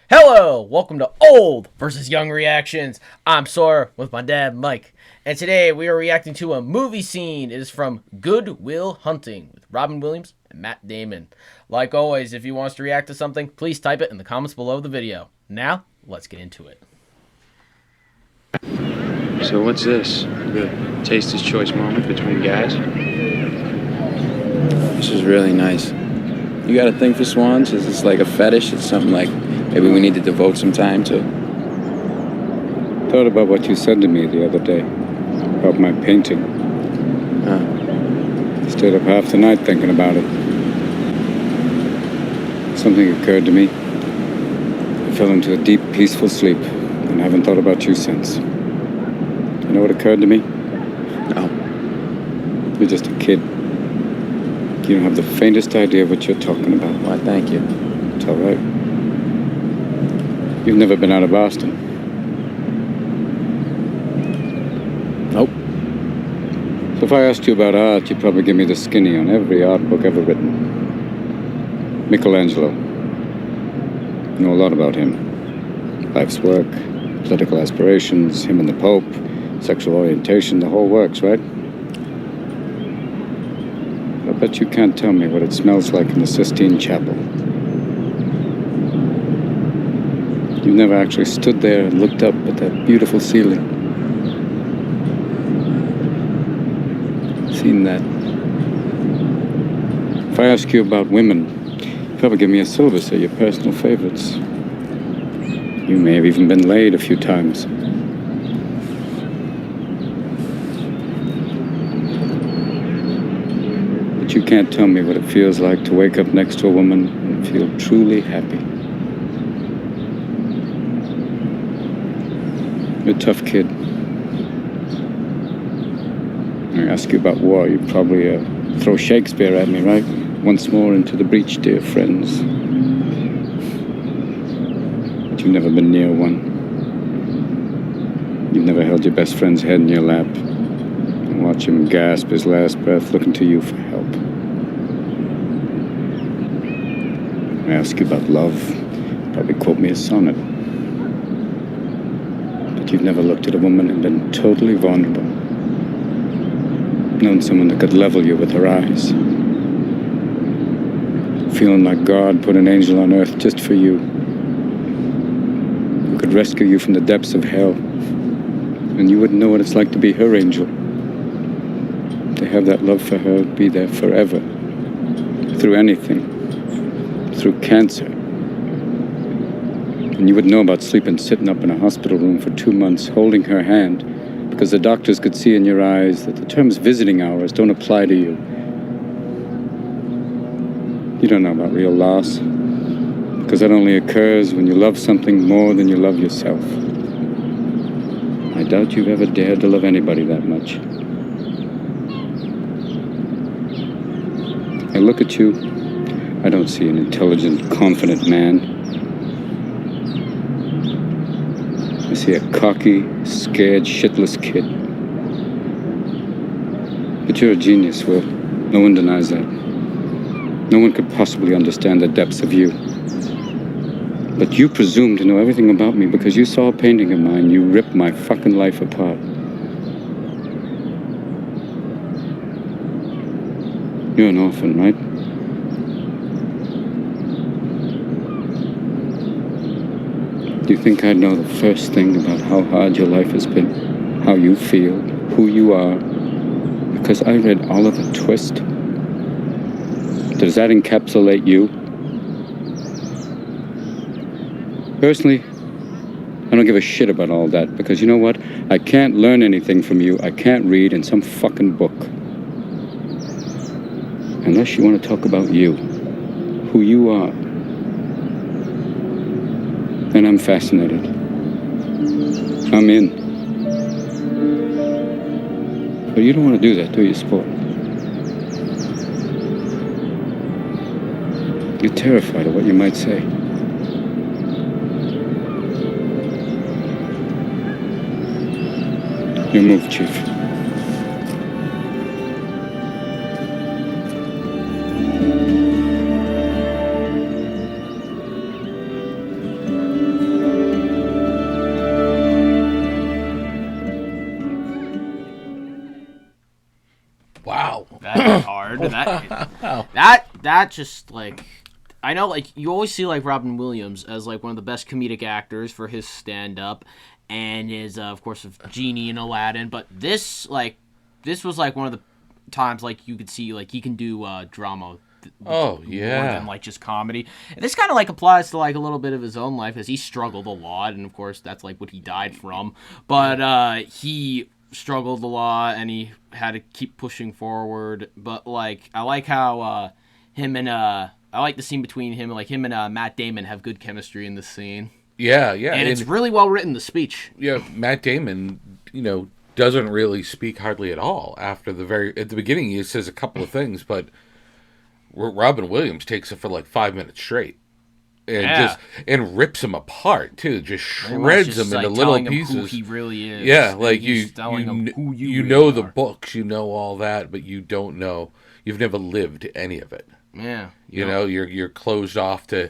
Hello, welcome to Old versus Young Reactions. I'm Sawyer with my dad, Mike, and today we are reacting to a movie scene. It is from Good Will Hunting with Robin Williams and Matt Damon. Like always, if you want us to react to something, please type it in the comments below the video. Now, let's get into it. So what's this? The Taster's Choice moment between guys? This is really nice. You got a thing for swans? Is this like a fetish? It's something like maybe we need to devote some time to? Thought about what you said to me the other day about my painting. Stayed up half the night thinking about it. Something occurred to me. I fell into a deep, peaceful sleep and haven't thought about you since. You know what occurred to me? No. You're just a kid. You don't have the faintest idea what you're talking about. Why, thank you. It's all right. You've never been out of Boston. Nope. So if I asked you about art, you'd probably give me the skinny on every art book ever written. Michelangelo. You know a lot about him. Life's work, political aspirations, him and the Pope, sexual orientation, the whole works, right? I bet you can't tell me what it smells like in the Sistine Chapel. You've never actually stood there and looked up at that beautiful ceiling. Seen that. If I ask you about women, you'd probably give me a syllabus of your personal favorites. You may have even been laid a few times. But you can't tell me what it feels like to wake up next to a woman and feel truly happy. You're a tough kid. I ask you about war, you'd probably throw Shakespeare at me, right? Once more into the breach, dear friends. But you've never been near one. You've never held your best friend's head in your lap and watch him gasp his last breath looking to you for help. I ask you about love, you'd probably quote me a sonnet. But you've never looked at a woman and been totally vulnerable. Known someone that could level you with her eyes. Feeling like God put an angel on earth just for you. Who could rescue you from the depths of hell. And you wouldn't know what it's like to be her angel. To have that love for her be there forever. Through anything. Through cancer. And you would know about sleeping sitting up in a hospital room for 2 months holding her hand because the doctors could see in your eyes that the terms visiting hours don't apply to you. You don't know about real loss, because that only occurs when you love something more than you love yourself. I doubt you've ever dared to love anybody that much. I look at you, I don't see an intelligent, confident man. I see a cocky, scared, shitless kid. But you're a genius, Will. No one denies that. No one could possibly understand the depths of you. But you presume to know everything about me because you saw a painting of mine. You ripped my fucking life apart. You're an orphan, right? Do you think I'd know the first thing about how hard your life has been? How you feel? Who you are? Because I read Oliver Twist? Does that encapsulate you? Personally, I don't give a shit about all that because you know what? I can't learn anything from you. I can't read in some fucking book. Unless you want to talk about you. Who you are. Then I'm fascinated. I'm in. But you don't want to do that, do you, sport? You're terrified of what you might say. Your move, Chief. hard. That Wow. that just like I know like you always see like Robin Williams as like one of the best comedic actors for his stand up and his of course of Genie in Aladdin, but this was like one of the times like you could see like he can do drama. Oh, More yeah. than like just comedy. And this kind of like applies to like a little bit of his own life as he struggled a lot, and of course that's like what he died from. But he struggled a lot and he had to keep pushing forward. But like I like how I like the scene between him and Matt Damon have good chemistry in this scene. Yeah, yeah. And it's really well written, the speech. Yeah, Matt Damon, doesn't really speak hardly at all after at the beginning he says a couple of things, but Robin Williams takes it for like 5 minutes straight. And rips him apart too, just shreds him into little pieces. Who he really is. Yeah, like you really know the are. books, you know all that, but you don't know. You've never lived any of it. Yeah, You're closed off to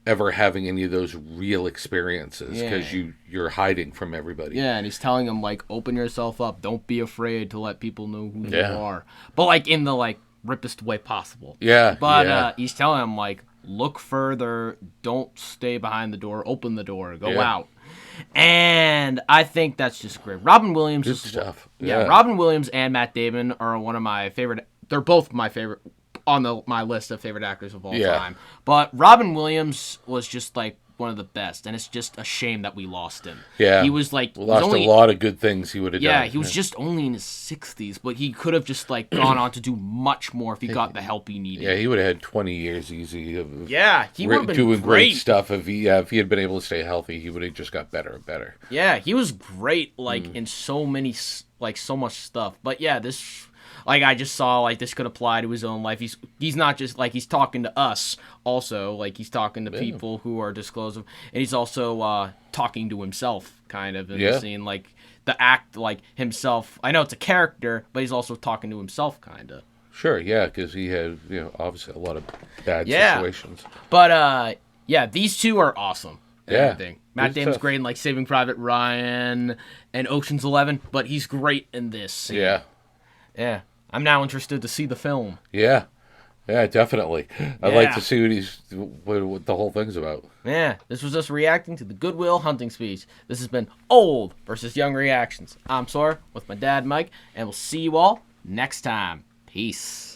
ever having any of those real experiences because you're hiding from everybody. Yeah, and he's telling him like, open yourself up. Don't be afraid to let people know who you are. But like in the like rippest way possible. Yeah, But he's telling him like, look further. Don't stay behind the door. Open the door. Go out. And I think that's just great. Robin Williams Good is stuff. Yeah, Robin Williams and Matt Damon are one of my favorite. They're both my favorite on my list of favorite actors of all time. But Robin Williams was just like one of the best, and it's just a shame that we lost him. Yeah, he was like a lot of good things he would have done. Yeah, he was just only in his 60s, but he could have just like gone on to do much more if he got the help he needed. Yeah, he would have had 20 years easy. He would have been doing great stuff if he had been able to stay healthy. He would have just got better and better. Yeah, he was great like in so much stuff. But yeah, this. Like, I just saw, like, this could apply to his own life. He's not just, like, he's talking to us also. Like, he's talking to people who are disclosive. And he's also talking to himself, kind of, in the scene. Like, the act, like, himself. I know it's a character, but he's also talking to himself, kind of. Sure, yeah, because he had, obviously a lot of bad situations. But, these two are awesome. Yeah. Matt Damon's great in, like, Saving Private Ryan and Ocean's 11, but he's great in this scene. Yeah. Yeah. I'm now interested to see the film. Yeah. Yeah, definitely. I'd like to see what the whole thing's about. Yeah, this was us reacting to the Good Will Hunting speech. This has been Old versus Young Reactions. I'm Sora with my dad, Mike, and we'll see you all next time. Peace.